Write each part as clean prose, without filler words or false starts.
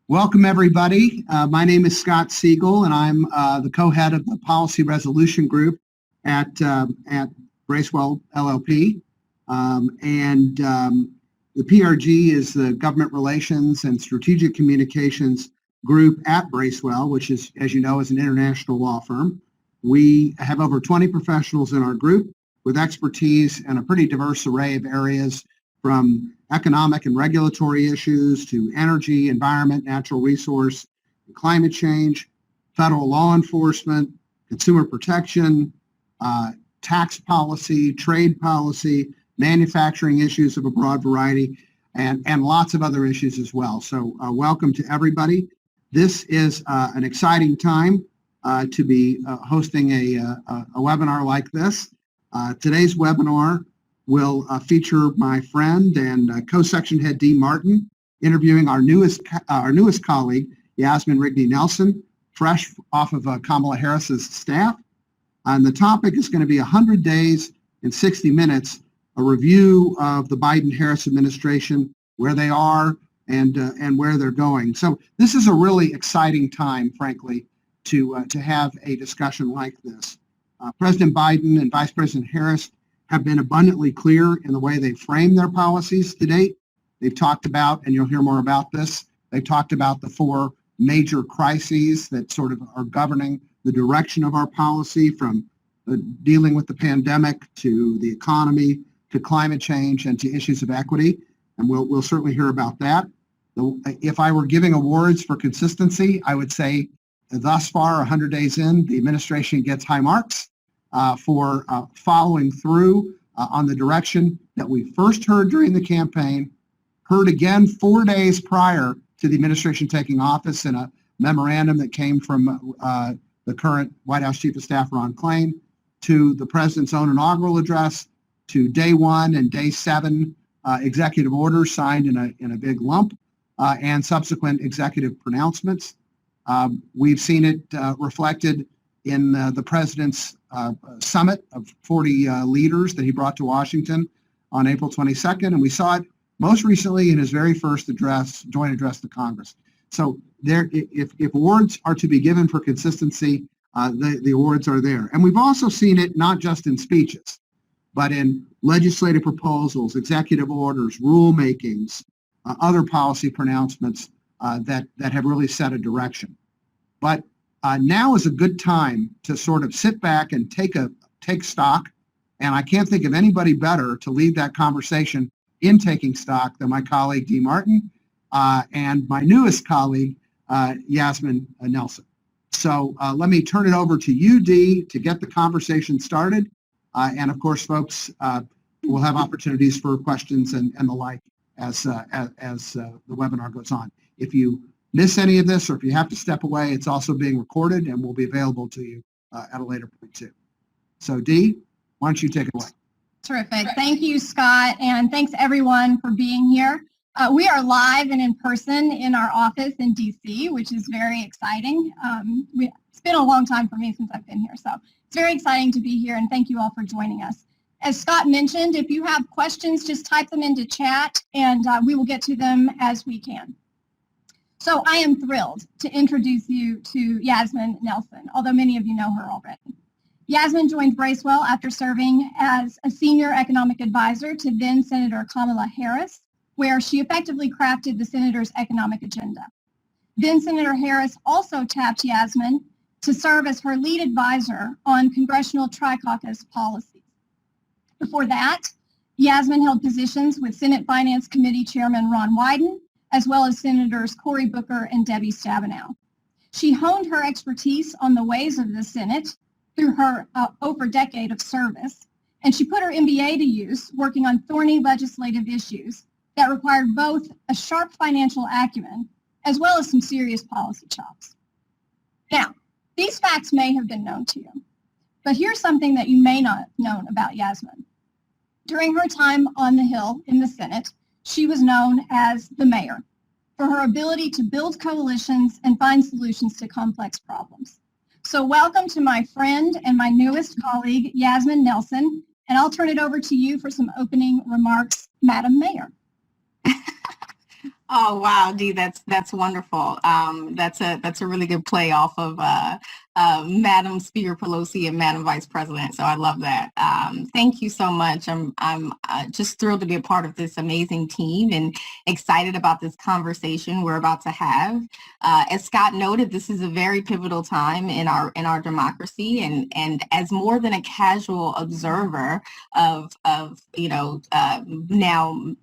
Welcome, everybody. My name is Scott Segal, and I'm the co-head of the Policy Resolution Group at Bracewell LLP. The PRG is the Government Relations and Strategic Communications Group at Bracewell, which is, as you know, is an international law firm. We have over 20 professionals in our group with expertise in a pretty diverse array of areas, from economic and regulatory issues to energy, environment, natural resource, climate change, federal law enforcement, consumer protection, tax policy, trade policy, manufacturing issues of a broad variety, and lots of other issues as well. So welcome to everybody. This is an exciting time to be hosting a webinar like this. Today's webinar will feature my friend and co-section head Dee Martin interviewing our newest colleague, Yasmin Nelson, fresh off of Kamala Harris's staff. And the topic is going to be 100 days and 60 minutes, a review of the Biden-Harris administration, where they are and where they're going. So this is a really exciting time, frankly, to have a discussion like this. President Biden and Vice President Harris have been abundantly clear in the way they frame their policies to date. They've talked about, and you'll hear more about this, they've talked about the four major crises that sort of are governing the direction of our policy, from dealing with the pandemic to the economy to climate change and to issues of equity. And we'll certainly hear about that. If I were giving awards for consistency, I would say thus far, 100 days in, the administration gets high marks for following through on the direction that we first heard during the campaign, heard again 4 days prior to the administration taking office in a memorandum that came from the current White House Chief of Staff, Ron Klain, to the president's own inaugural address, to day one and day seven executive orders signed in a big lump, and subsequent executive pronouncements. We've seen it reflected in the president's summit of 40 leaders that he brought to Washington on April 22nd, and we saw it most recently in his very first joint address to Congress. So if awards are to be given for consistency, the awards are there. And we've also seen it not just in speeches, but in legislative proposals, executive orders, rulemakings, other policy pronouncements that have really set a direction. But now is a good time to sort of sit back and take stock, and I can't think of anybody better to lead that conversation in taking stock than my colleague Dee Martin and my newest colleague Yasmin Nelson. So let me turn it over to you, Dee, to get the conversation started, and of course, folks, will have opportunities for questions and the like as the webinar goes on. If you miss any of this, or if you have to step away, it's also being recorded and will be available to you at a later point too. So Dee, why don't you take it away? Terrific. Thank you, Scott, and thanks everyone for being here. We are live and in person in our office in DC, which is very exciting. It's been a long time for me since I've been here, so it's very exciting to be here, and thank you all for joining us. As Scott mentioned, if you have questions, just type them into chat, and we will get to them as we can. So I am thrilled to introduce you to Yasmin Nelson, although many of you know her already. Yasmin joined Bracewell after serving as a senior economic advisor to then Senator Kamala Harris, where she effectively crafted the senator's economic agenda. Then Senator Harris also tapped Yasmin to serve as her lead advisor on congressional tri-caucus policies. Before that, Yasmin held positions with Senate Finance Committee Chairman Ron Wyden, as well as Senators Cory Booker and Debbie Stabenow. She honed her expertise on the ways of the Senate through her over decade of service, and she put her MBA to use working on thorny legislative issues that required both a sharp financial acumen as well as some serious policy chops. Now, these facts may have been known to you, but here's something that you may not have known about Yasmin. During her time on the Hill in the Senate, she was known as the mayor for her ability to build coalitions and find solutions to complex problems. So welcome to my friend and my newest colleague, Yasmin Nelson, and I'll turn it over to you for some opening remarks, Madam Mayor. Oh wow, Dee, that's wonderful. That's a really good play off of Madam Speaker Pelosi and Madam Vice President. So I love that. Thank you so much. I'm just thrilled to be a part of this amazing team and excited about this conversation we're about to have. As Scott noted, this is a very pivotal time in our democracy, and as more than a casual observer of now.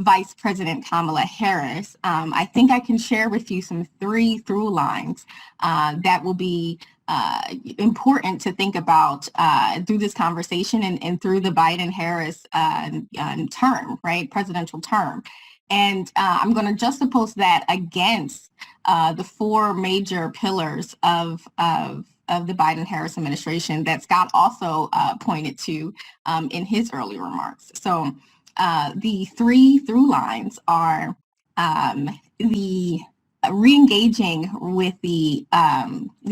Vice President Kamala Harris, I think I can share with you some three through lines that will be important to think about through this conversation and through the Biden-Harris term, right, presidential term. And I'm going to juxtapose that against the four major pillars of the Biden-Harris administration that Scott also pointed to in his early remarks. So the three through lines are the re-engaging with the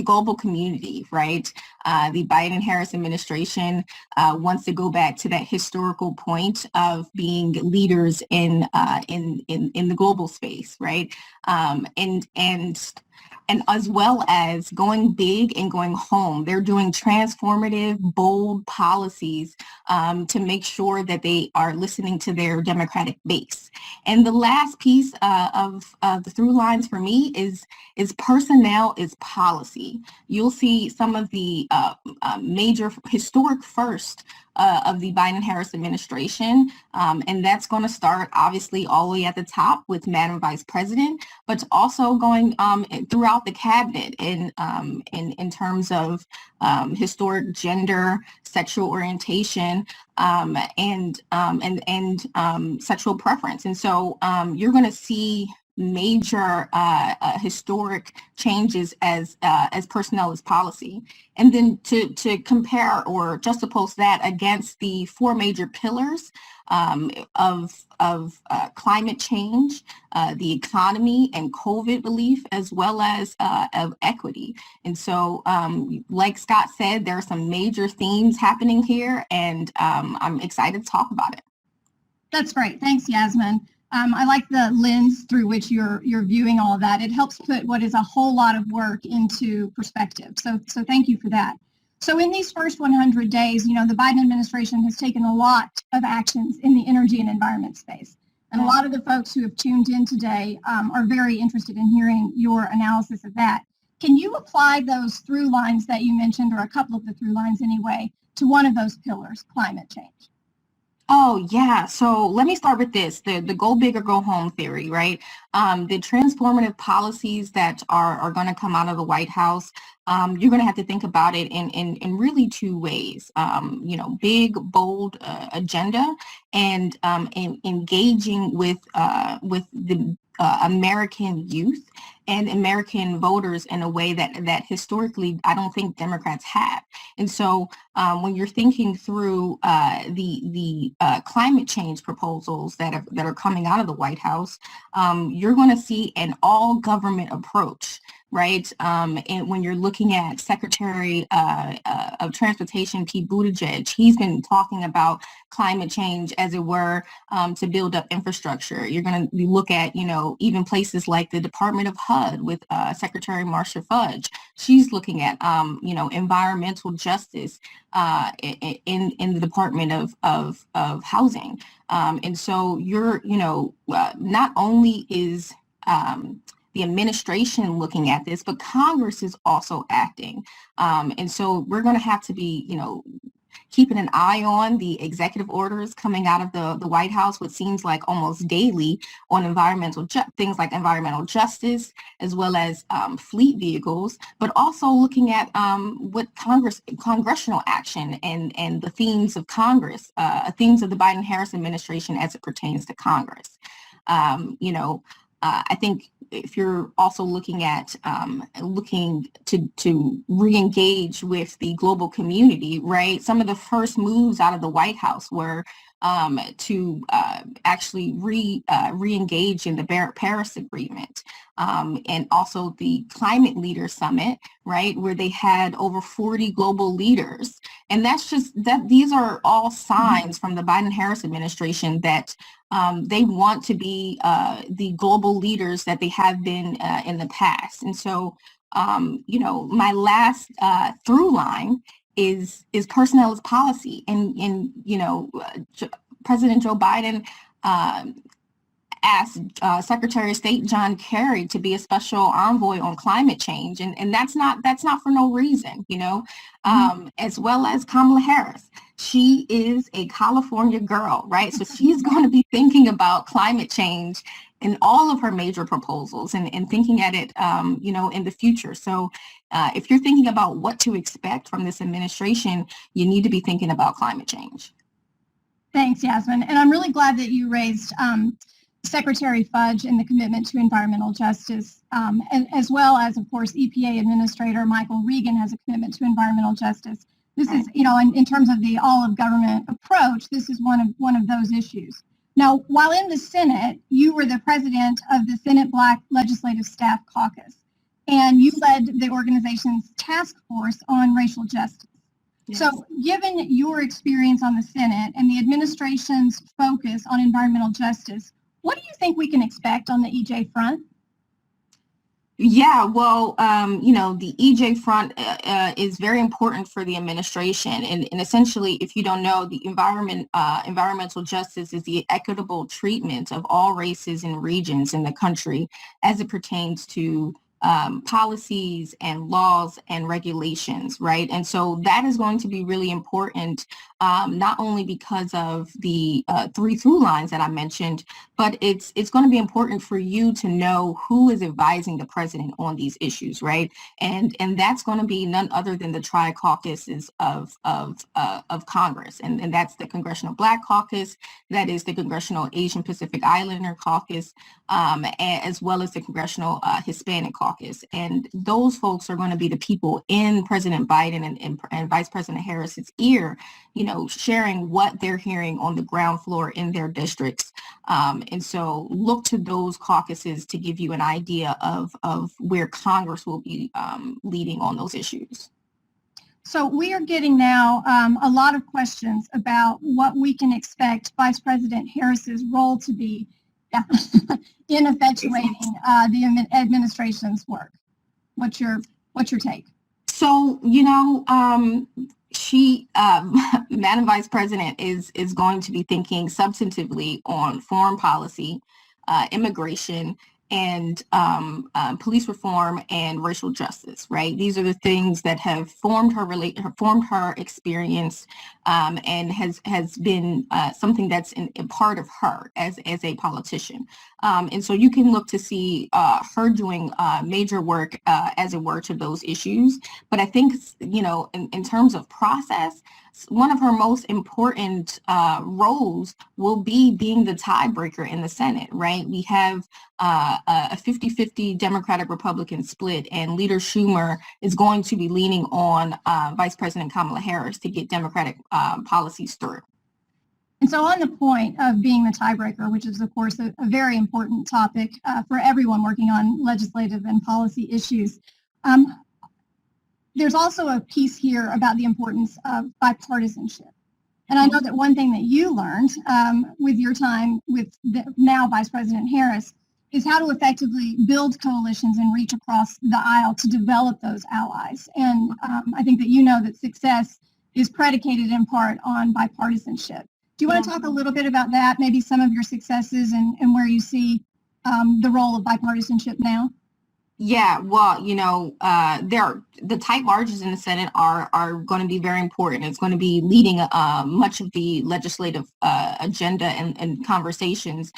global community, right? The Biden-Harris administration wants to go back to that historical point of being leaders in the global space, right? And as well as going big and going home. They're doing transformative, bold policies to make sure that they are listening to their Democratic base. And the last piece of the through lines for me is personnel is policy. You'll see some of the major historic first of the Biden-Harris administration. And that's going to start obviously all the way at the top with Madam Vice President, but also going throughout the cabinet in terms of historic gender, sexual orientation, and sexual preference. And so you're going to see major historic changes as personnel as policy. And then to compare or juxtapose that against the four major pillars of climate change, the economy and COVID relief, as well as of equity. And so, like Scott said, there are some major themes happening here, and I'm excited to talk about it. That's great. Thanks, Yasmin. I like the lens through which you're viewing all of that. It helps put what is a whole lot of work into perspective. So thank you for that. So in these first 100 days, the Biden administration has taken a lot of actions in the energy and environment space. And a lot of the folks who have tuned in today are very interested in hearing your analysis of that. Can you apply those through lines that you mentioned, or a couple of the through lines anyway, to one of those pillars, climate change? Oh, yeah. So let me start with this, the go big or go home theory, right? The transformative policies that are going to come out of the White House, you're going to have to think about it in really two ways, big, bold agenda and engaging with the American youth and American voters in a way that historically I don't think Democrats have. And so when you're thinking through the climate change proposals that are coming out of the White House, you're going to see an all government approach, right? And when you're looking at Secretary of Transportation Pete Buttigieg, he's been talking about climate change, as it were, to build up infrastructure. You're going to look at, even places like the Department of HUD with Secretary Marcia Fudge. She's looking at, environmental justice in the Department of Housing. And so you're, not only is the administration looking at this, but Congress is also acting. And so we're going to have to be, keeping an eye on the executive orders coming out of the White House, what seems like almost daily, on things like environmental justice, as well as fleet vehicles, but also looking at what congressional action and the themes of Congress, themes of the Biden-Harris administration as it pertains to Congress. I think if you're also looking at looking to re-engage with the global community, right? Some of the first moves out of the White House were to actually re-engage in the Paris Agreement, and also the Climate Leader Summit, right, where they had over 40 global leaders. And that's just that these are all signs from the Biden-Harris administration that they want to be the global leaders that they have been in the past. And so, my last through line is personnel as policy. And President Joe Biden asked Secretary of State John Kerry to be a special envoy on climate change, and that's not for no reason, as well as Kamala Harris. She is a California girl, right? So she's going to be thinking about climate change in all of her major proposals and thinking at it, in the future. So if you're thinking about what to expect from this administration, you need to be thinking about climate change. Thanks, Yasmin. And I'm really glad that you raised Secretary Fudge and the commitment to environmental justice, and as well as, of course, EPA Administrator Michael Regan has a commitment to environmental justice. This is, in terms of the all-of-government approach, this is one of those issues. Now, while in the Senate, you were the president of the Senate Black Legislative Staff Caucus, and you led the organization's task force on racial justice. Yes. So given your experience on the Senate and the administration's focus on environmental justice, what do you think we can expect on the EJ front? Yeah, well, the EJ front is very important for the administration. And essentially, if you don't know, the environmental justice is the equitable treatment of all races and regions in the country as it pertains to policies and laws and regulations, right? And so that is going to be really important, not only because of the 3 through lines that I mentioned, but it's going to be important for you to know who is advising the president on these issues, right? And that's going to be none other than the tri-caucuses of Congress, and that's the Congressional Black Caucus, that is the Congressional Asian Pacific Islander Caucus, as well as the Congressional Hispanic Caucus. And those folks are going to be the people in President Biden and Vice President Harris's ear, sharing what they're hearing on the ground floor in their districts. And so look to those caucuses to give you an idea of where Congress will be leading on those issues. So we are getting now a lot of questions about what we can expect Vice President Harris's role to be in effectuating the administration's work. What's your take? So, she, Madam Vice President, is going to be thinking substantively on foreign policy, immigration, and police reform and racial justice, right? These are the things that have formed her experience, and has been something that's a part of her as a politician. And so you can look to see her doing major work, as it were, to those issues. But I think, in terms of process, one of her most important roles will be being the tiebreaker in the Senate, right? We have a 50-50 Democratic-Republican split, and Leader Schumer is going to be leaning on Vice President Kamala Harris to get Democratic policies through. And so on the point of being the tiebreaker, which is, of course, a very important topic for everyone working on legislative and policy issues, there's also a piece here about the importance of bipartisanship. And I know that one thing that you learned with your time with now Vice President Harris is how to effectively build coalitions and reach across the aisle to develop those allies. And I think that that success is predicated in part on bipartisanship. Do you want to talk a little bit about that, maybe some of your successes and where you see the role of bipartisanship now? Yeah, well, the tight margins in the Senate are going to be very important. It's going to be leading much of the legislative agenda and conversations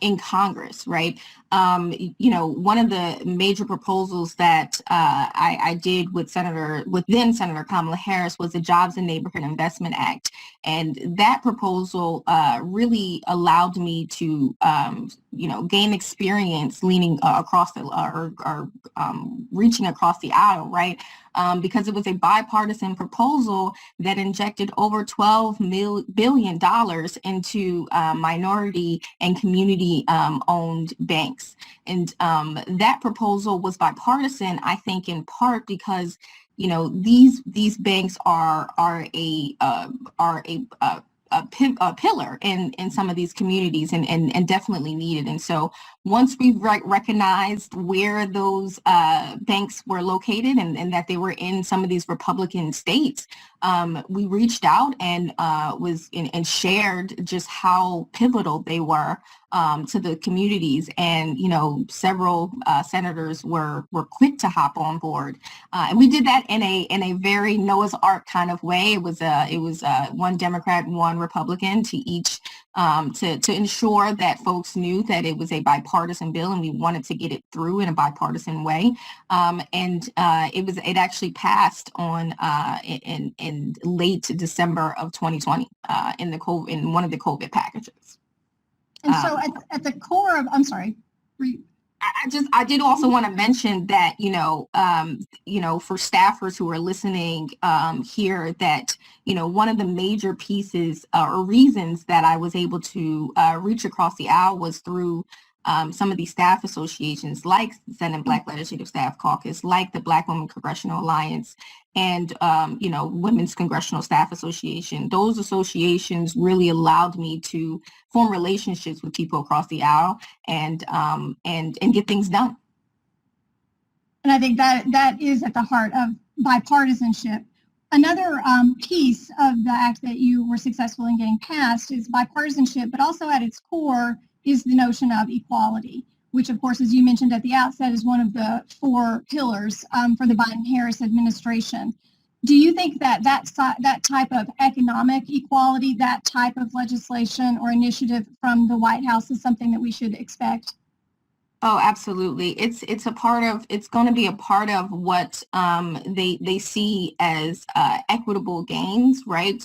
in Congress, right? one of the major proposals that I did with then Senator Kamala Harris was the Jobs and Neighborhood Investment Act. And that proposal really allowed me to, gain experience leaning across reaching across the aisle, right? Because it was a bipartisan proposal that injected over $12 billion into minority and community owned banks. And that proposal was bipartisan, I think, in part because these banks are a pillar in some of these communities and definitely needed. And so once we recognized where those banks were located and that they were in some of these Republican states, we reached out and shared just how pivotal they were to the communities. And several senators were quick to hop on board, and we did that in a very Noah's Ark kind of way. It was one Democrat, one Republican to each, to ensure that folks knew that it was a bipartisan bill and we wanted to get it through in a bipartisan way. It actually passed on in late December of 2020 in one of the COVID packages. And so at the core of, I'm sorry. I did also want to mention that, for staffers who are listening here, that, one of the major pieces or reasons that I was able to reach across the aisle was through some of these staff associations like the Senate Black Legislative Staff Caucus, like the Black Women Congressional Alliance, and, Women's Congressional Staff Association. Those associations really allowed me to form relationships with people across the aisle and get things done. And I think that is at the heart of bipartisanship. Another piece of the act that you were successful in getting passed is bipartisanship, but also at its core is the notion of equality, which, of course, as you mentioned at the outset, is one of the 4 pillars for the Biden-Harris administration. Do you think that type of economic equality, that type of legislation or initiative from the White House is something that we should expect? Oh, absolutely. It's going to be a part of what they see as equitable gains, right?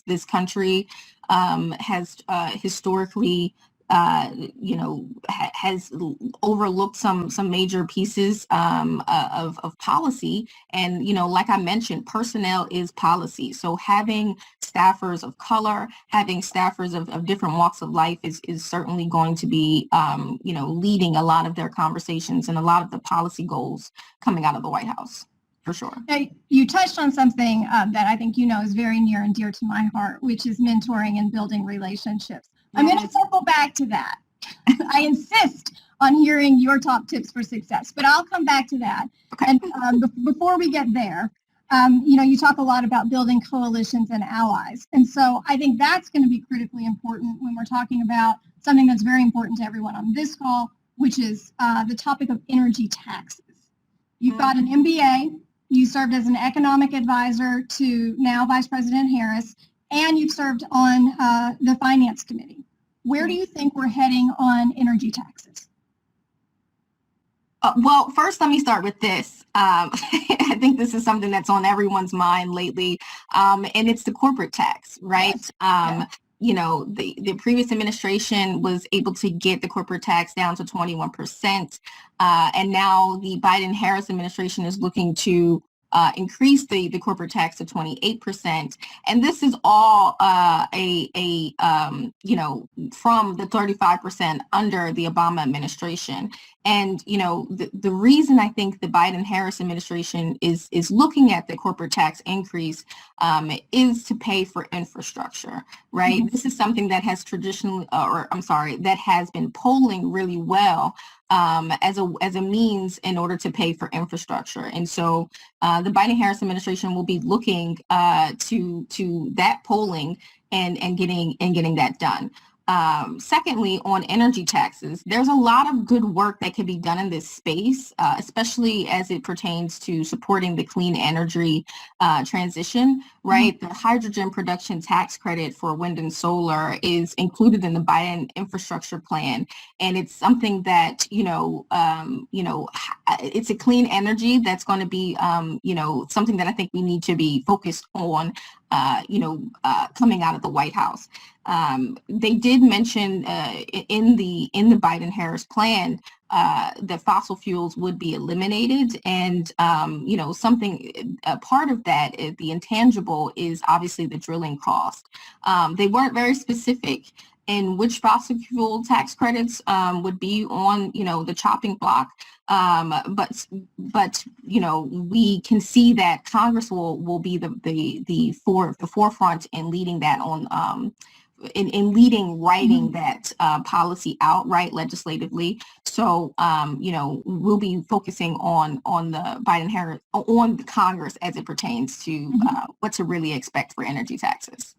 This country has historically has overlooked some major pieces of policy. And, like I mentioned, personnel is policy. So having staffers of color, having staffers of different walks of life is certainly going to be, leading a lot of their conversations and a lot of the policy goals coming out of the White House. For sure. Now, you touched on something that I think is very near and dear to my heart, which is mentoring and building relationships. I'm going to circle back to that. I insist on hearing your top tips for success, but I'll come back to that. Okay. And before we get there, you talk a lot about building coalitions and allies. And so I think that's going to be critically important when we're talking about something that's very important to everyone on this call, which is the topic of energy taxes. You've got an MBA. You served as an economic advisor to now Vice President Harris, and you've served on the Finance Committee. Where do you think we're heading on energy taxes? Well, first, let me start with this. I think this is something that's on everyone's mind lately, and it's the corporate tax, right? Yes. The previous administration was able to get the corporate tax down to 21%, and now the Biden-Harris administration is looking to increase the corporate tax to 28%. And this is all from the 35% under the Obama administration. And, the reason I think the Biden-Harris administration is looking at the corporate tax increase is to pay for infrastructure, right? Mm-hmm. This is something that has that has been polling really well as a means in order to pay for infrastructure. And so the Biden-Harris administration will be looking to that polling and getting that done. Secondly, on energy taxes, there's a lot of good work that can be done in this space, especially as it pertains to supporting the clean energy transition, right? The hydrogen production tax credit for wind and solar is included in the Biden infrastructure plan. And it's something that, it's a clean energy that's going to be, something that I think we need to be focused on, coming out of the White House. They did mention in the Biden-Harris plan that fossil fuels would be eliminated, and a part of that, the intangible, is obviously the drilling cost. They weren't very specific in which fossil fuel tax credits would be on the chopping block. But we can see that Congress will be the forefront in leading that on in writing that policy outright legislatively. So we'll be focusing on the Biden-Harris, on Congress as it pertains to what to really expect for energy taxes.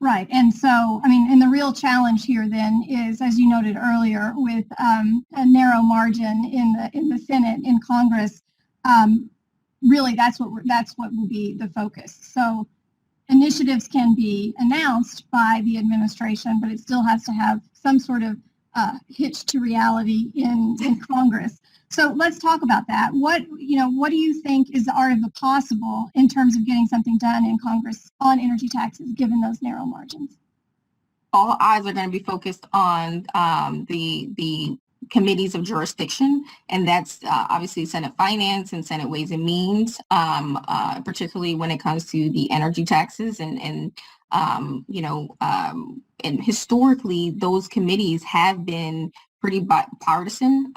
Right. And so, and the real challenge here then is, as you noted earlier, with a narrow margin in the Senate, in Congress, really that's what will be the focus. So initiatives can be announced by the administration, but it still has to have some sort of hitch to reality in Congress. So let's talk about that. What do you think is the art of the possible in terms of getting something done in Congress on energy taxes, given those narrow margins? All eyes are going to be focused on the committees of jurisdiction, and that's obviously Senate Finance and Senate Ways and Means, particularly when it comes to the energy taxes, and historically those committees have been pretty bipartisan,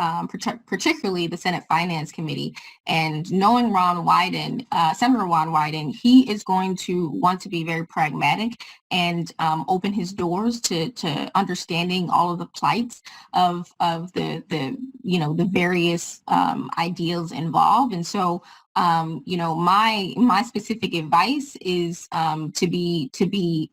particularly the Senate Finance Committee. And knowing Senator Ron Wyden, he is going to want to be very pragmatic and open his doors to understanding all of the plights of the various ideals involved. And so my specific advice is to be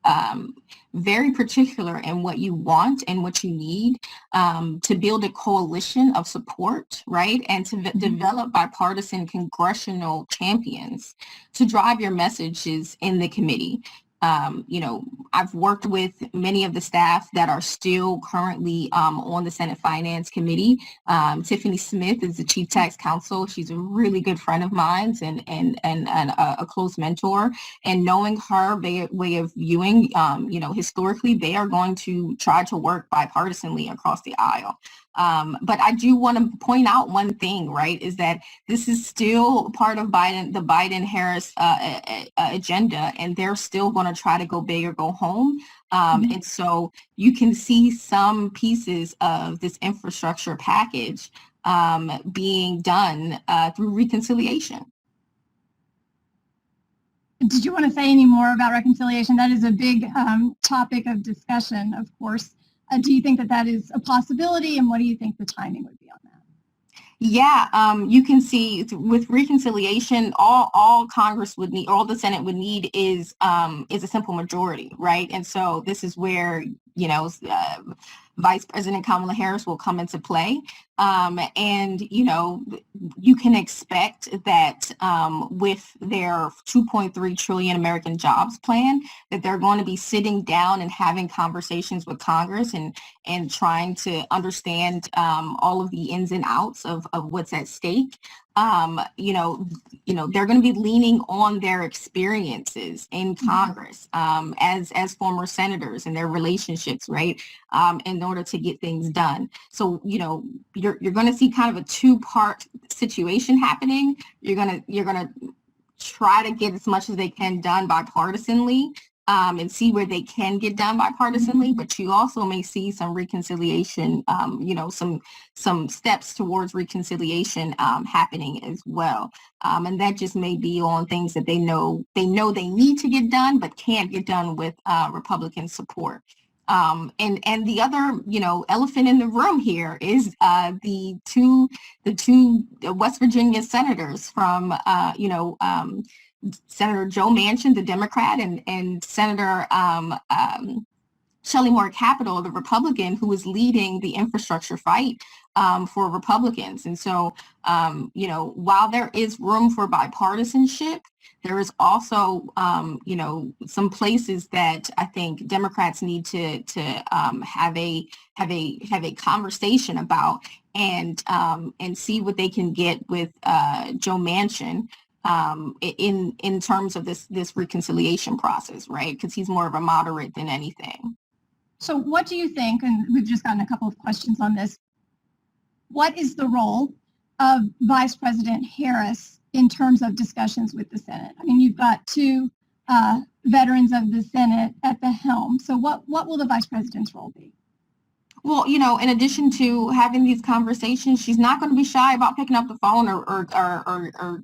very particular in what you want and what you need, to build a coalition of support, right? And to develop bipartisan congressional champions to drive your messages in the committee. I've worked with many of the staff that are still currently on the Senate Finance Committee. Tiffany Smith is the Chief Tax Counsel. She's a really good friend of mine and a close mentor. And knowing her way of viewing, historically, they are going to try to work bipartisanly across the aisle. But I do want to point out one thing, right, is that this is still part of the Biden-Harris agenda, and they're still going to try to go big or go home. And so you can see some pieces of this infrastructure package being done through reconciliation. Did you want to say any more about reconciliation? That is a big topic of discussion, of course. Do you think that is a possibility, and what do you think the timing would be on that? Yeah, you can see with reconciliation, all Congress would need, all the Senate would need is a simple majority, right? And so this is where Vice President Kamala Harris will come into play. And you can expect that with their 2.3 trillion American jobs plan, that they're going to be sitting down and having conversations with Congress and trying to understand all of the ins and outs of what's at stake. They're going to be leaning on their experiences in Congress as former senators and their relationships, right, in order to get things done. So, you're going to see kind of a two-part situation happening. You're going to try to get as much as they can done bipartisanly, and see where they can get done bipartisanly, but you also may see some reconciliation, some steps towards reconciliation happening as well. And that just may be on things that they know they need to get done, but can't get done with Republican support. And the other, elephant in the room here is the two West Virginia senators from, Senator Joe Manchin, the Democrat, and Senator Shelley Moore Capito, the Republican who is leading the infrastructure fight for Republicans. And so, while there is room for bipartisanship, there is also, some places that I think Democrats need to have a conversation about and see what they can get with Joe Manchin in terms of this reconciliation process, right? Because he's more of a moderate than anything. So what do you think, and we've just gotten a couple of questions on this, what is the role of Vice President Harris in terms of discussions with the Senate? I mean, you've got two veterans of the Senate at the helm. So what will the Vice President's role be? Well, in addition to having these conversations, she's not going to be shy about picking up the phone or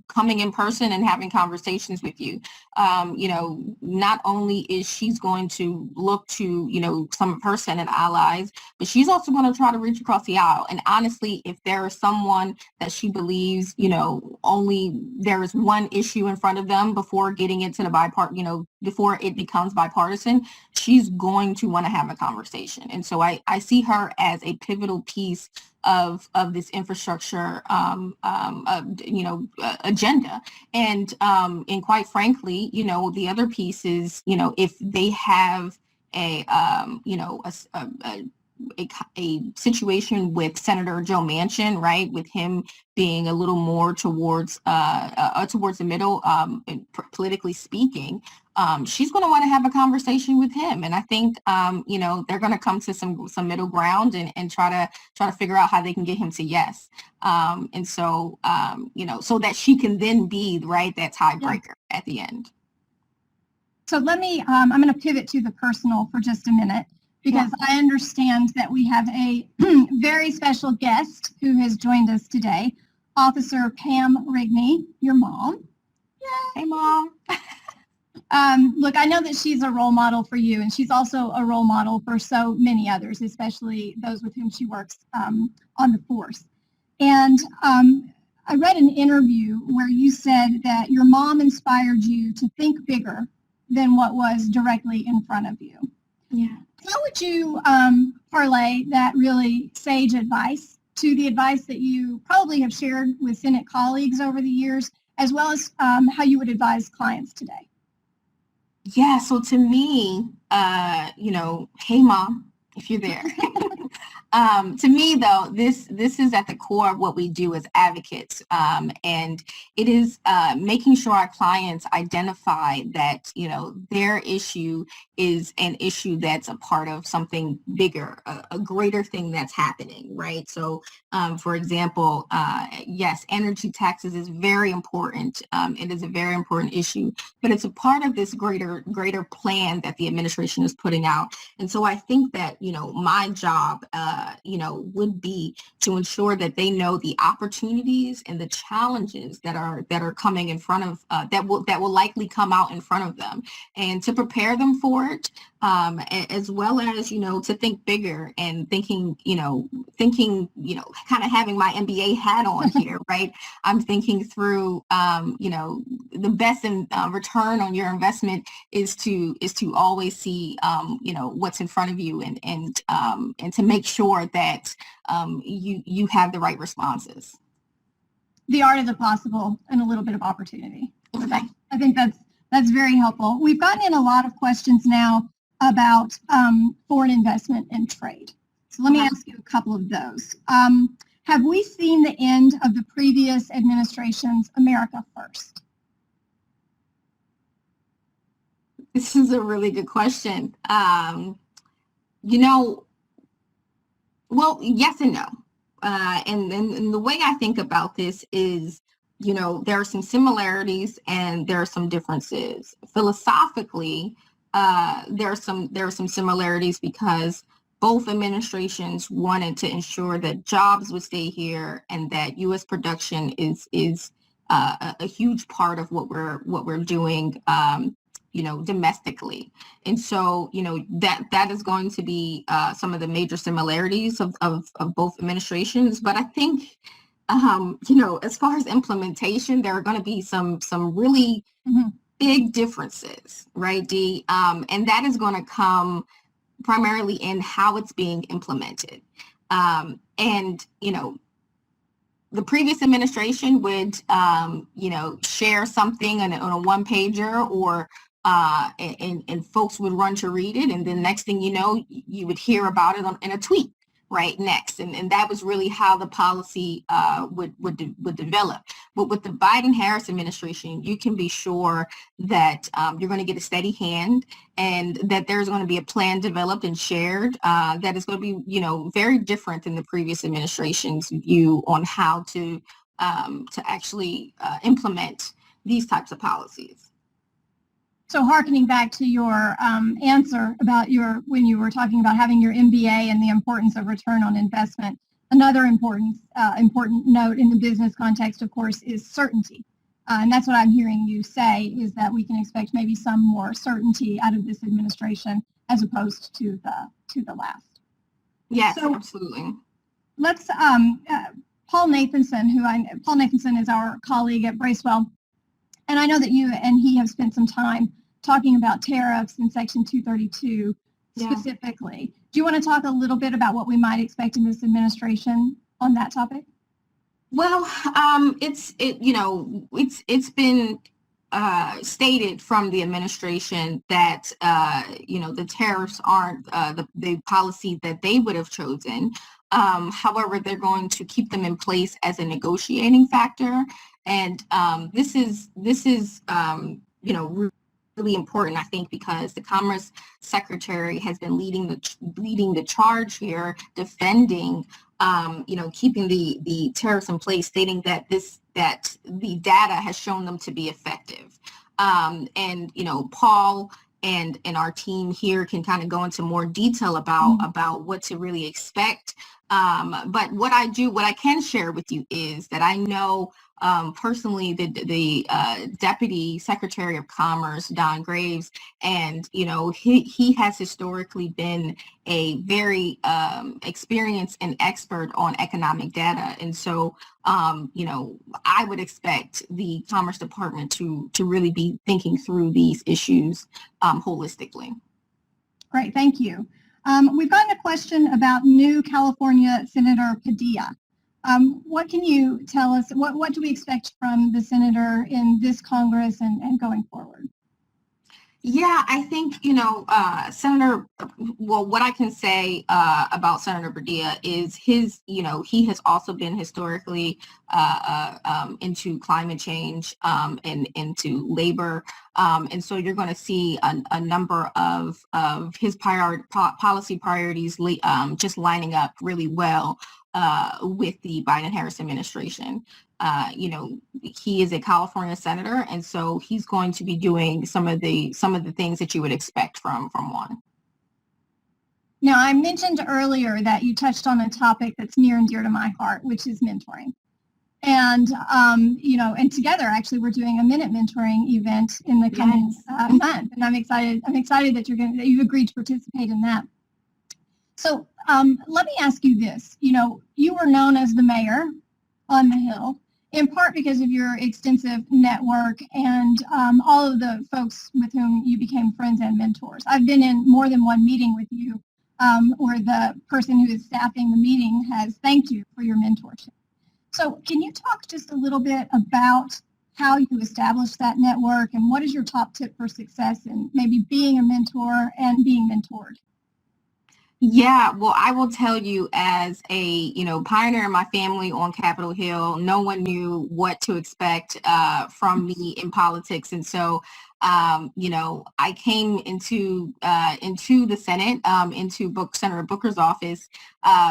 coming in person and having conversations with you. Not only is she's going to look to, some of her Senate allies, but she's also going to try to reach across the aisle. And honestly, if there is someone that she believes, only there is one issue in front of them before getting into the before it becomes bipartisan, she's going to want to have a conversation. And so I see her as a pivotal piece of this infrastructure, agenda. And quite frankly, the other piece is, if they have a situation with Senator Joe Manchin, right, with him being a little more towards the middle, politically speaking, she's going to want to have a conversation with him, and I think they're going to come to some middle ground and try to figure out how they can get him to yes, and so so that she can then be that tiebreaker at the end. So let me, I'm going to pivot to the personal for just a minute, because I understand that we have a very special guest who has joined us today, Officer Pam Rigney, your mom. Yay. Hey, Mom. Look, I know that she's a role model for you, and she's also a role model for so many others, especially those with whom she works on the force. And I read an interview where you said that your mom inspired you to think bigger than what was directly in front of you. Yeah. How would you parlay that really sage advice to the advice that you probably have shared with Senate colleagues over the years, as well as how you would advise clients today? Yeah, so to me, hey, Mom, if you're there. To me, though, this is at the core of what we do as advocates, and it is making sure our clients identify that their issue is an issue that's a part of something bigger, a greater thing that's happening, right? So, for example, yes, energy taxes is very important. It is a very important issue, but it's a part of this greater plan that the administration is putting out. And so I think that my job would be to ensure that they know the opportunities and the challenges that are coming in front of that will likely come out in front of them, and to prepare them for it, as well as to think bigger and thinking kind of having my MBA hat on here, right? I'm thinking through the best return on your investment is to always see what's in front of you, and to make sure that you have the right responses. The art of the possible and a little bit of opportunity. Okay. I think that's very helpful. We've gotten in a lot of questions now about foreign investment and trade. So let me ask you a couple of those. Have we seen the end of the previous administration's America First? This is a really good question. Well, yes and no. And the way I think about this is, there are some similarities and there are some differences. Philosophically, there are some similarities because both administrations wanted to ensure that jobs would stay here and that U.S. production is a huge part of what we're doing, domestically. And so, that is going to be some of the major similarities of both administrations. But I think, as far as implementation, there are going to be some really big differences, right, Dee? And that is going to come primarily in how it's being implemented. And, you know, the previous administration would, you know, share something on a one pager, or and folks would run to read it. And then next thing you know, you would hear about it in a tweet right next. And that was really how the policy would develop. But with the Biden-Harris administration, you can be sure that you're going to get a steady hand, and that there's going to be a plan developed and shared that is going to be, you know, very different than the previous administration's view on how to actually implement these types of policies. So hearkening back to your answer about when you were talking about having your MBA and the importance of return on investment, another important note in the business context, of course, is certainty. And that's what I'm hearing you say, is that we can expect maybe some more certainty out of this administration as opposed to the last. Yes, so absolutely. Let's Paul Nathanson is our colleague at Bracewell, and I know that you and he have spent some time talking about tariffs in Section 232 specifically. Do you want to talk a little bit about what we might expect in this administration on that topic? Well, it's been stated from the administration that the tariffs aren't the policy that they would have chosen. However, they're going to keep them in place as a negotiating factor, and this is really important, I think, because the Commerce Secretary has been leading the charge here, defending, keeping the tariffs in place, stating that the data has shown them to be effective. And Paul and our team here can kind of go into more detail about what to really expect. But what I can share with you is that I know personally the Deputy Secretary of Commerce, Don Graves, and he has historically been a very experienced and expert on economic data, and so I would expect the Commerce Department to really be thinking through these issues holistically. Great, thank you. We've gotten a question about new California Senator Padilla. What can you tell us? What do we expect from the senator in this Congress and going forward? Yeah, I think, what I can say about Senator Padilla is he has also been historically into climate change and into labor. And so you're going to see a number of his policy priorities just lining up really well with the Biden-Harris administration. He is a California senator, and so he's going to be doing some of the things that you would expect from one. Now, I mentioned earlier that you touched on a topic that's near and dear to my heart, which is mentoring. And and together, actually, we're doing a Minute Mentoring event in the coming month, and I'm excited that you've agreed to participate in that. So let me ask you this. You were known as the mayor on the Hill, in part because of your extensive network and all of the folks with whom you became friends and mentors. I've been in more than one meeting with you where the person who is staffing the meeting has thanked you for your mentorship. So can you talk just a little bit about how you established that network, and what is your top tip for success in maybe being a mentor and being mentored? Yeah, well, I will tell you, as a pioneer in my family on Capitol Hill, no one knew what to expect from me in politics, and so I came into the Senate, into Senator Booker's office,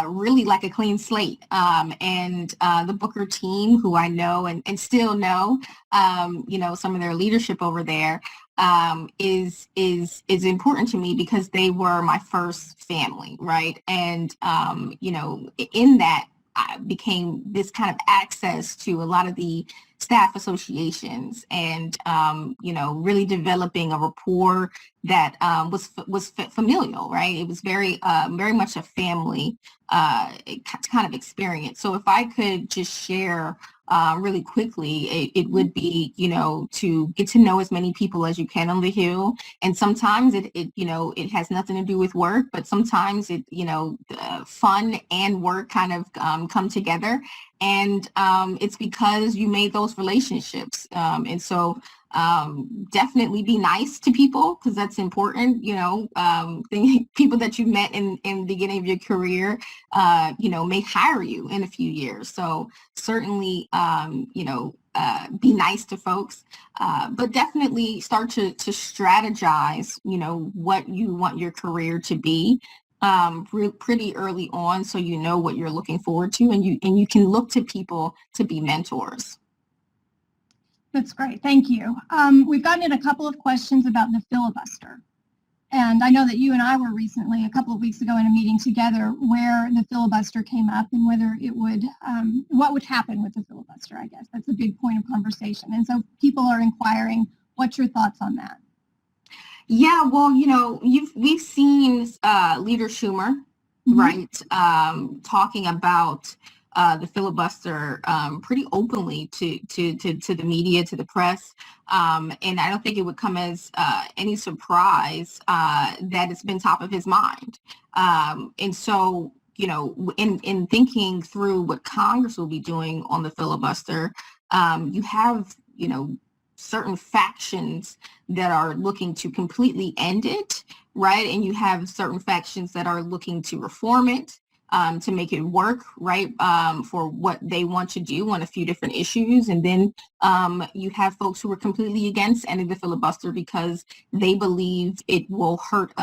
really like a clean slate, and the Booker team, who I know and still know, some of their leadership over there. Is important to me because they were my first family, right? And in that I became this kind of access to a lot of the staff associations, and really developing a rapport that was familial, right? It was very much a family kind of experience. So if I could just share really quickly, it would be, to get to know as many people as you can on the Hill. And sometimes it has nothing to do with work, but sometimes fun and work kind of come together. And it's because you made those relationships. And so definitely be nice to people, because that's important. People that you met in the beginning of your career, may hire you in a few years. So certainly, be nice to folks, but definitely start to strategize, what you want your career to be pretty early on, so you know what you're looking forward to, and you can look to people to be mentors. That's great. Thank you. We've gotten in a couple of questions about the filibuster. And I know that you and I were recently, a couple of weeks ago, in a meeting together where the filibuster came up and whether it would, what would happen with the filibuster, I guess. That's a big point of conversation. And so people are inquiring, what's your thoughts on that? Yeah, well, we've seen Leader Schumer, right, talking about the filibuster pretty openly to the media, to the press. And I don't think it would come as any surprise that it's been top of his mind. And so, in thinking through what Congress will be doing on the filibuster, you have, certain factions that are looking to completely end it, right? And you have certain factions that are looking to reform it, to make it work, right, for what they want to do on a few different issues. And then you have folks who are completely against ending the filibuster because they believe it will hurt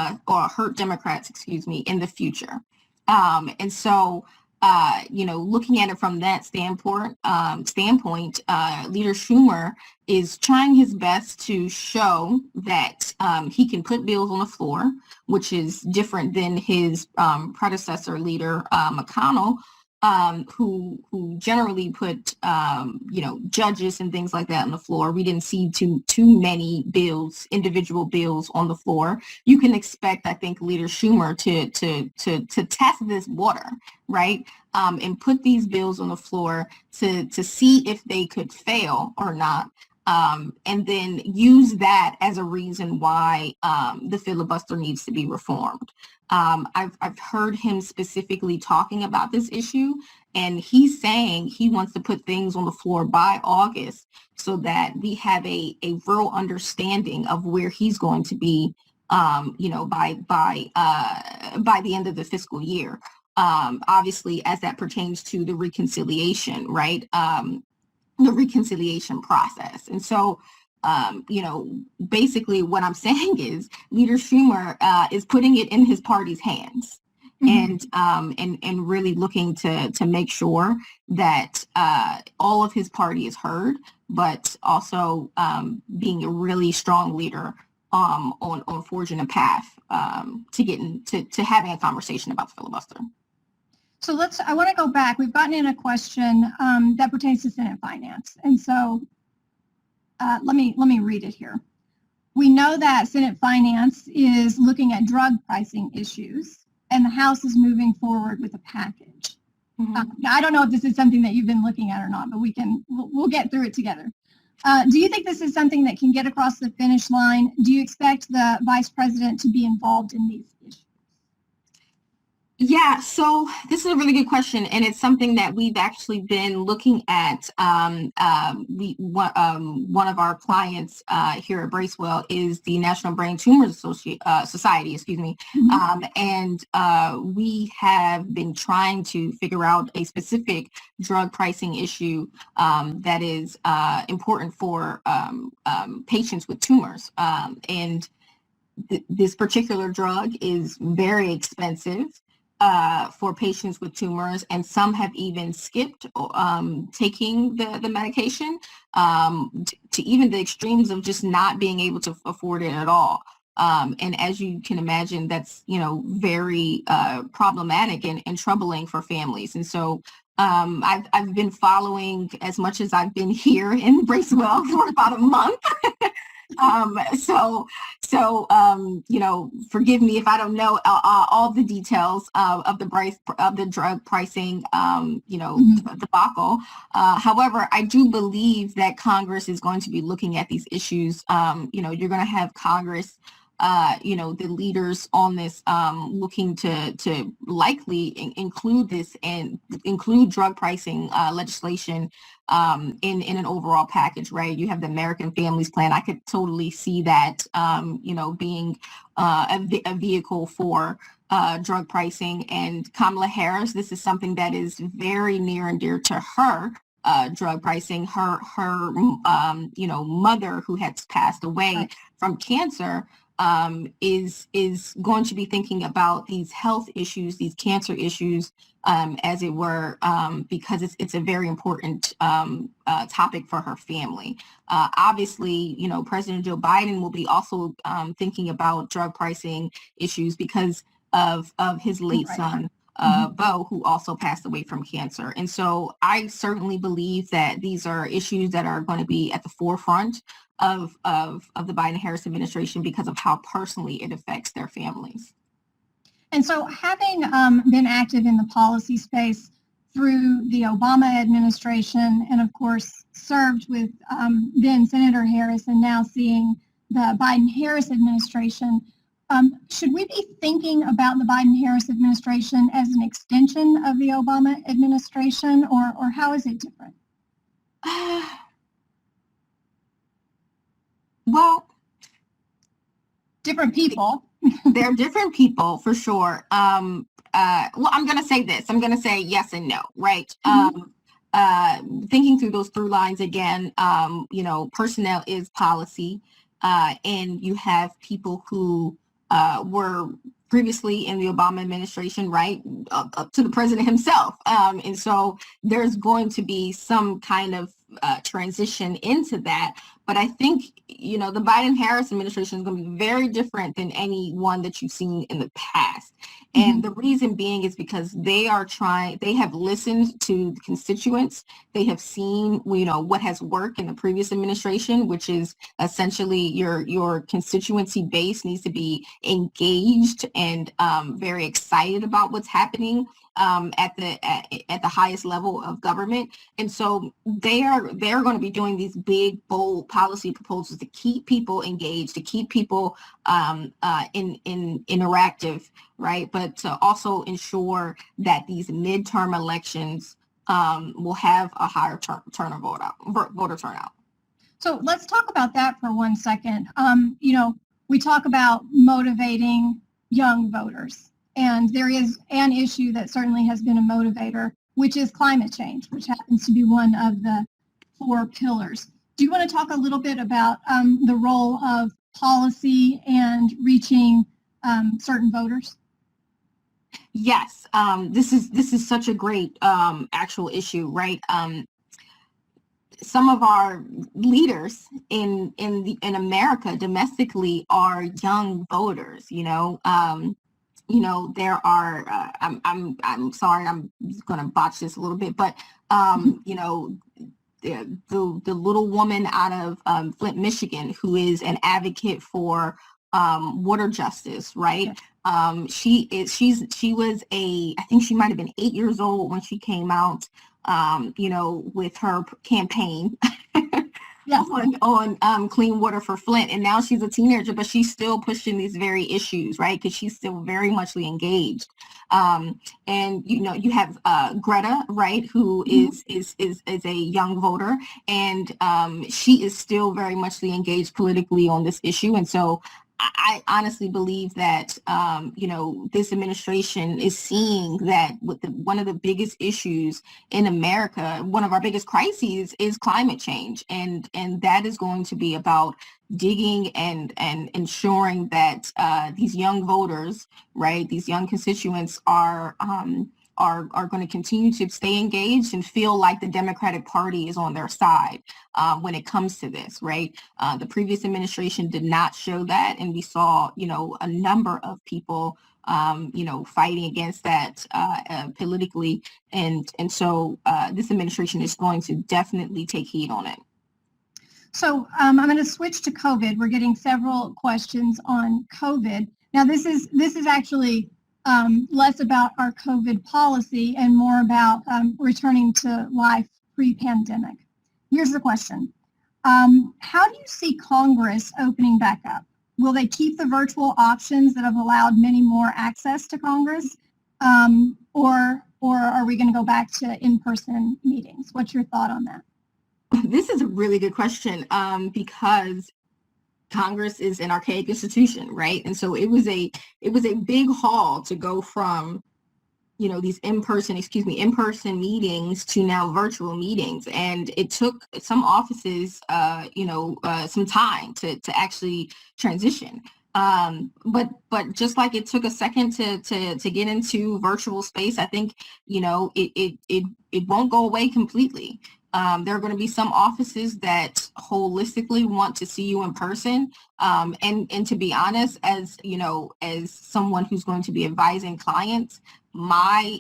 Democrats, in the future. And so, looking at it from that standpoint, Leader Schumer is trying his best to show that he can put bills on the floor, which is different than his predecessor, Leader McConnell, who generally put, judges and things like that on the floor. We didn't see too many individual bills on the floor. You can expect, I think, Leader Schumer to test this water, right? And put these bills on the floor to see if they could fail or not. And then use that as a reason why the filibuster needs to be reformed. I've heard him specifically talking about this issue, and he's saying he wants to put things on the floor by August so that we have a real understanding of where he's going to be, by the end of the fiscal year. Obviously, as that pertains to the reconciliation, right? The reconciliation process. And so, basically what I'm saying is Leader Schumer is putting it in his party's hands, and really looking to make sure that all of his party is heard, but also being a really strong leader on forging a path to getting to having a conversation about the filibuster. So I want to go back. We've gotten in a question that pertains to Senate Finance. And so let me read it here. We know that Senate Finance is looking at drug pricing issues, and the House is moving forward with a package. I don't know if this is something that you've been looking at or not, but we'll get through it together. Do you think this is something that can get across the finish line? Do you expect the Vice President to be involved in these issues? Yeah, so this is a really good question, and it's something that we've actually been looking at. One of our clients here at Bracewell is the National Brain Tumors Society, and we have been trying to figure out a specific drug pricing issue that is important for patients with tumors, and this particular drug is very expensive for patients with tumors, and some have even skipped taking the medication to even the extremes of just not being able to afford it at all. And as you can imagine, that's very problematic and troubling for families. And so I've been following as much as I've been here in Bracewell for about a month. Forgive me if I don't know all the details of the drug pricing, debacle. However, I do believe that Congress is going to be looking at these issues. You're going to have Congress, the leaders on this looking to likely include this and include drug pricing legislation in an overall package, right? You have the American Families Plan. I could totally see that, being a vehicle for drug pricing. And Kamala Harris, this is something that is very near and dear to her. Drug pricing. Her mother, who had passed away from cancer, is going to be thinking about these health issues, these cancer issues, as it were, because it's a very important topic for her family. Obviously, President Joe Biden will be also thinking about drug pricing issues because of his late son, Bo, who also passed away from cancer. And so I certainly believe that these are issues that are going to be at the forefront of the Biden-Harris administration because of how personally it affects their families. And so having been active in the policy space through the Obama administration and of course served with then Senator Harris and now seeing the Biden-Harris administration, should we be thinking about the Biden-Harris administration as an extension of the Obama administration, or how is it different? Well, different people. They're different people for sure. Well, I'm going to say this. I'm going to say yes and no, right? Thinking through those through lines again, personnel is policy, and you have people who were previously in the Obama administration, right, up to the president himself. And so there's going to be some kind of transition into that. But I think, the Biden-Harris administration is going to be very different than any one that you've seen in the past. And the reason being is because they have listened to the constituents. They have seen, what has worked in the previous administration, which is essentially your constituency base needs to be engaged and very excited about what's happening at the highest level of government. And so they're going to be doing these big, bold policy proposals to keep people engaged, to keep people interactive, right? But to also ensure that these midterm elections will have a higher voter turnout. So let's talk about that for 1 second. We talk about motivating young voters, and there is an issue that certainly has been a motivator, which is climate change, which happens to be one of the 4 pillars. Do you want to talk a little bit about the role of policy and reaching certain voters? Yes, this is such a great actual issue, right? Some of our leaders in America domestically are young voters. There are. I'm sorry, I'm going to botch this a little bit, but the little woman out of Flint, Michigan, who is an advocate for water justice, right? She was I think she might have been 8 years old when she came out, with her campaign on clean water for Flint. And now she's a teenager, but she's still pushing these very issues, right? Because she's still very muchly engaged. And you have Greta, right, who is a young voter, and she is still very muchly engaged politically on this issue. And so I honestly believe that, this administration is seeing that one of the biggest issues in America, one of our biggest crises, is climate change. And that is going to be about digging and ensuring that these young voters, right, these young constituents are going to continue to stay engaged and feel like the Democratic Party is on their side when it comes to this, right? The previous administration did not show that, and we saw, a number of people, fighting against that politically, and so this administration is going to definitely take heed on it. So I'm going to switch to COVID. We're getting several questions on COVID. Now, this is actually less about our COVID policy and more about returning to life pre-pandemic. Here's the question. How do you see Congress opening back up? Will they keep the virtual options that have allowed many more access to Congress? Or are we going to go back to in-person meetings? What's your thought on that? This is a really good question because Congress is an archaic institution, right? And so it was a big haul to go from, you know, these in-person meetings to now virtual meetings. And it took some offices, some time to actually transition. But just like it took a second to get into virtual space, I think, you know, it won't go away completely. There are going to be some offices that holistically want to see you in person. And to be honest, as you know, as someone who's going to be advising clients, my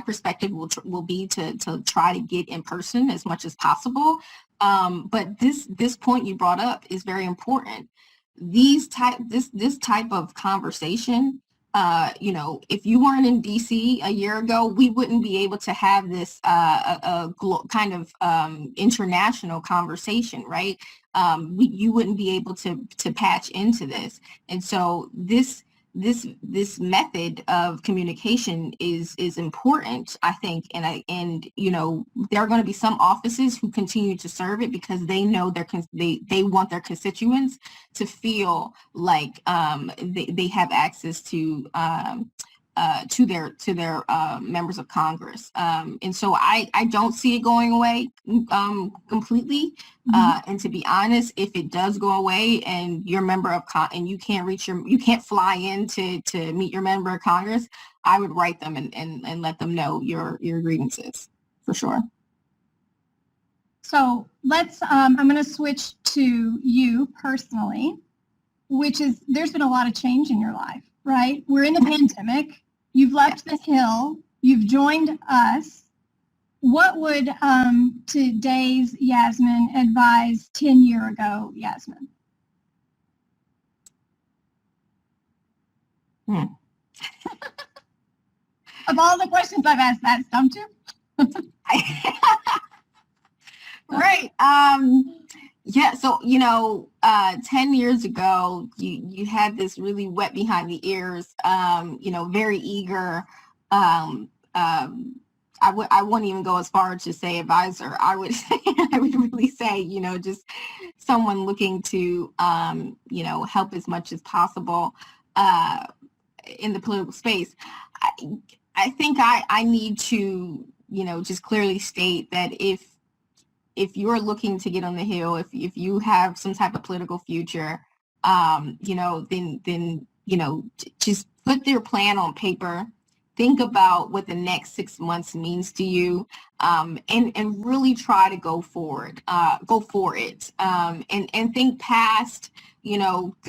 perspective will be to try to get in person as much as possible. But this point you brought up is very important. This type of conversation, if you weren't in DC a year ago, we wouldn't be able to have this kind of international conversation, right? You wouldn't be able to patch into this. And so this method of communication is important, I think, and you know, there are going to be some offices who continue to serve it because they know they want their constituents to feel like they have access to their members of Congress, and so I don't see it going away completely. And to be honest, if it does go away and you're a member of and you can't fly in to meet your member of Congress, I would write them and let them know your grievances for sure. So I'm going to switch to you personally, which is there's been a lot of change in your life, right? We're in the pandemic. You've left the Hill. You've joined us. What would today's Yasmin advise 10 years ago, Yasmin? Of all the questions I've asked, that's dumb too. Right. Yeah. So, 10 years ago, you had this really wet behind the ears, very eager. I wouldn't even go as far to say advisor. I would really say, just someone looking to, help as much as possible in the political space. I think I need to, just clearly state that if you're looking to get on the Hill, if you have some type of political future, then just put their plan on paper. Think about what the next 6 months means to you, and really try to go for it, and think past,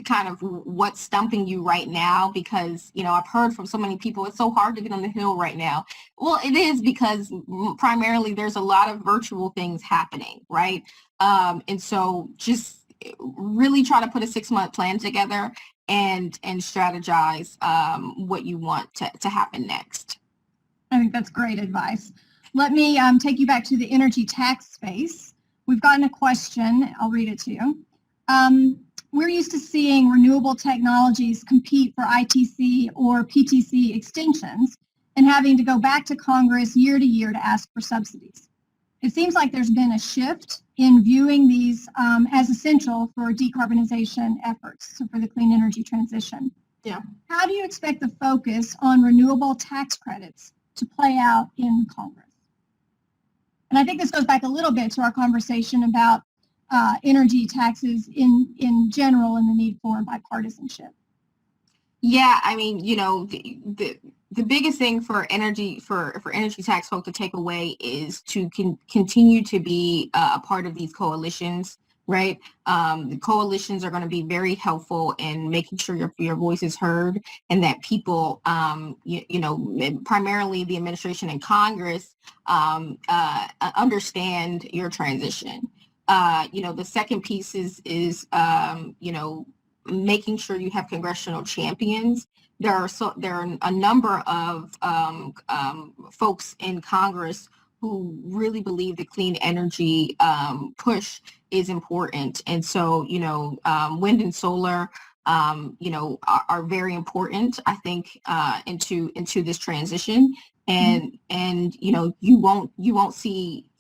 kind of what's stumping you right now, because, I've heard from so many people, it's so hard to get on the Hill right now. Well, it is because primarily there's a lot of virtual things happening, right? And so just really try to put a 6-month plan together and strategize what you want to happen next. I think that's great advice. Let me take you back to the energy tax space. We've gotten a question. I'll read it to you. We're used to seeing renewable technologies compete for ITC or PTC extensions and having to go back to Congress year to year to ask for subsidies. It seems like there's been a shift in viewing these as essential for decarbonization efforts, so for the clean energy transition. Yeah. How do you expect the focus on renewable tax credits to play out in Congress? And I think this goes back a little bit to our conversation about energy taxes in general and the need for bipartisanship. Yeah, I mean, the biggest thing for energy tax folks to take away is to continue to be a part of these coalitions, right? The coalitions are going to be very helpful in making sure your voice is heard, and that people, primarily the administration and Congress, understand your transition. The second piece is making sure you have congressional champions. There are a number of folks in Congress who really believe the clean energy push is important, and so wind and solar are very important, I think, into this transition, and you won't see.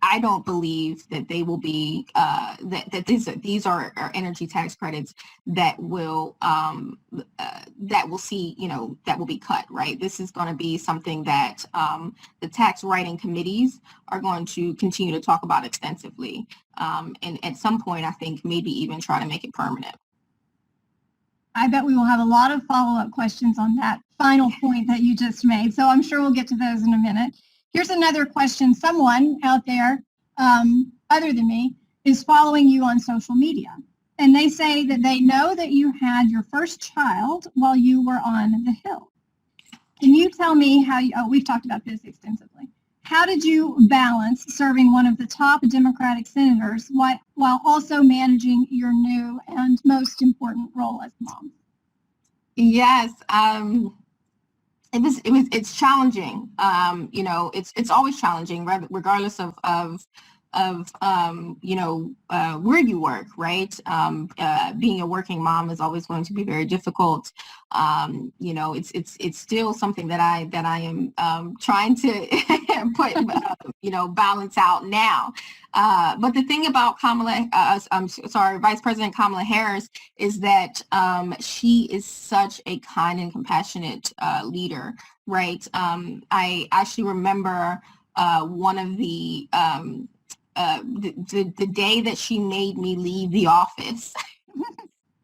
I don't believe that they will be that these are energy tax credits that will see that will be cut, right? This is going to be something that the tax writing committees are going to continue to talk about extensively, and at some point I think maybe even try to make it permanent. I bet we will have a lot of follow-up questions on that final point that you just made, so I'm sure we'll get to those in a minute. Here's another question. Someone out there, other than me, is following you on social media. And they say that they know that you had your first child while you were on the Hill. Can you tell me how we've talked about this extensively. How did you balance serving one of the top Democratic senators while also managing your new and most important role as mom? Yes. It's challenging. It's always challenging, regardless of where you work, right? Being a working mom is always going to be very difficult. It's still something that I am trying to put balance out now. But the thing about Vice President Kamala Harris is that she is such a kind and compassionate leader, right? I actually remember one of the day that she made me leave the office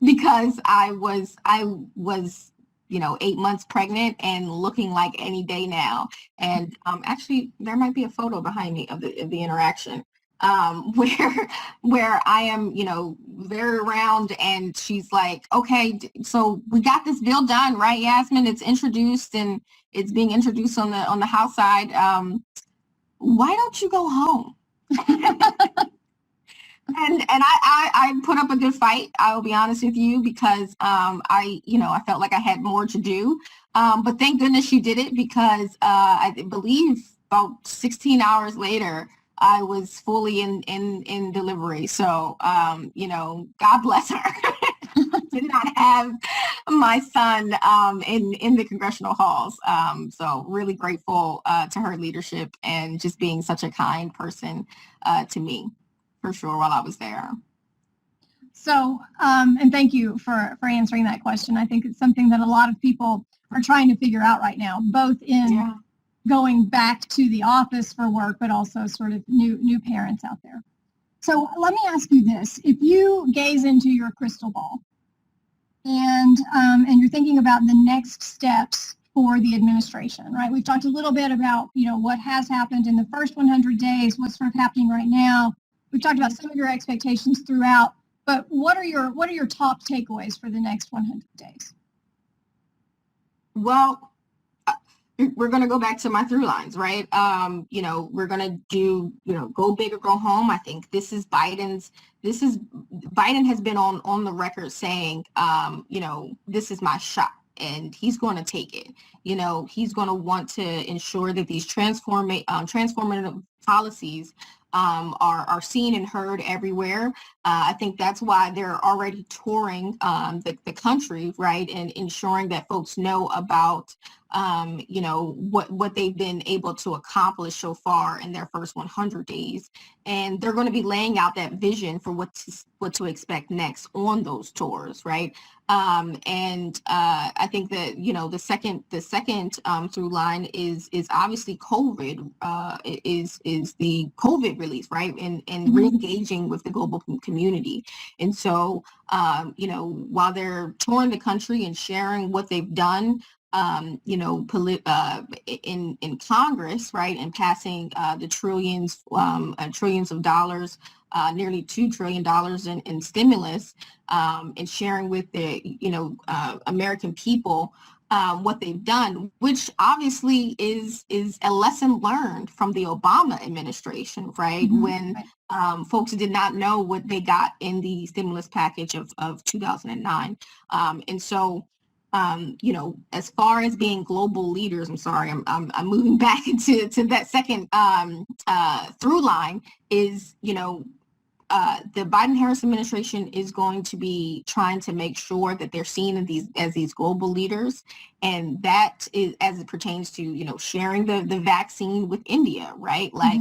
because I was 8 months pregnant and looking like any day now. And actually, there might be a photo behind me of the interaction where I am, very round, and she's like, okay, so we got this bill done, right, Yasmin? It's introduced, and it's being introduced on the House side. Why don't you go home? And I put up a good fight, I will be honest with you, because I felt like I had more to do. But thank goodness she did it, because I believe about 16 hours later, I was fully in delivery. So, God bless her. Did not have my son in the congressional halls. So really grateful to her leadership and just being such a kind person to me, for sure, while I was there. So, and thank you for answering that question. I think it's something that a lot of people are trying to figure out right now, both in going back to the office for work, but also sort of new parents out there. So let me ask you this. If you gaze into your crystal ball and you're thinking about the next steps for the administration, right? We've talked a little bit about, what has happened in the first 100 days, what's sort of happening right now. We've talked about some of your expectations throughout, but what are your top takeaways for the next 100 days? Well, we're going to go back to my through lines, right? We're going to do, go big or go home. I think Biden has been on the record saying, this is my shot, and he's going to take it. He's going to want to ensure that these transformative policies are seen and heard everywhere. I think that's why they're already touring the country, right, and ensuring that folks know about what they've been able to accomplish so far in their first 100 days. And they're going to be laying out that vision for what to expect next on those tours, right? I think that the second through line is obviously COVID, is the COVID release, right? And re-engaging with the global community. And so while they're touring the country and sharing what they've done, in Congress, right, and passing the trillions of dollars nearly $2 trillion in stimulus, and sharing with the American people what they've done, which obviously is a lesson learned from the Obama administration, right? Mhm. When folks did not know what they got in the stimulus package of 2009. And so, as far as being global leaders, I'm sorry, I'm moving back into that second through line is, the Biden-Harris administration is going to be trying to make sure that they're seen as these global leaders, and that is as it pertains to sharing the vaccine with India, right? Like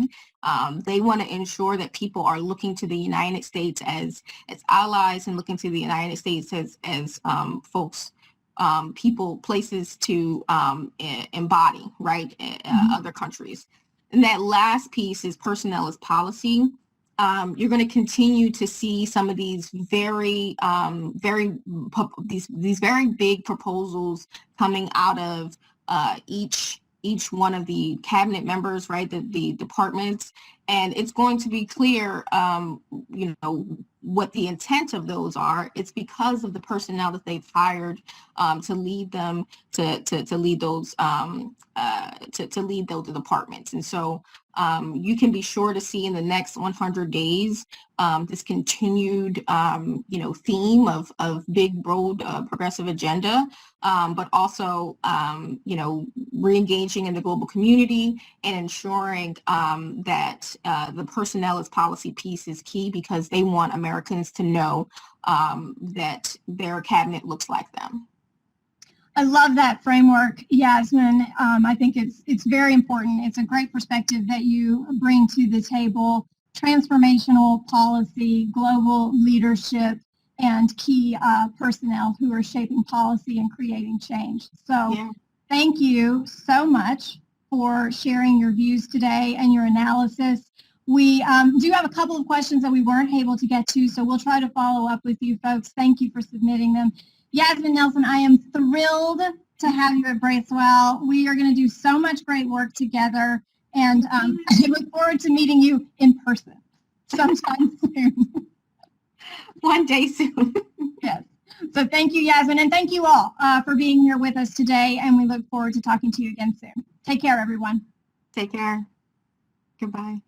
they want to ensure that people are looking to the United States as allies, and looking to the United States as folks, people, places to embody, right? Other countries. And that last piece is personnel as policy. You're going to continue to see some of these very big proposals coming out of each one of the cabinet members, right? The departments, and it's going to be clear, what the intent of those are. It's because of the personnel that they've hired to lead them, to lead those to lead those departments. And so you can be sure to see in the next 100 days this continued theme of big, broad, progressive agenda, but also re-engaging in the global community and ensuring that the personnel as policy piece is key, because they want Americans to know that their cabinet looks like them. I love that framework, Yasmin. I think it's very important. It's a great perspective that you bring to the table: transformational policy, global leadership, and key personnel who are shaping policy and creating change. So Thank you so much for sharing your views today and your analysis. We do have a couple of questions that we weren't able to get to, so we'll try to follow up with you folks. Thank you for submitting them. Yasmin Nelson, I am thrilled to have you at Bracewell. We are going to do so much great work together, and I look forward to meeting you in person sometime soon. One day soon. Yes. So thank you, Yasmin, and thank you all for being here with us today, and we look forward to talking to you again soon. Take care, everyone. Take care. Goodbye.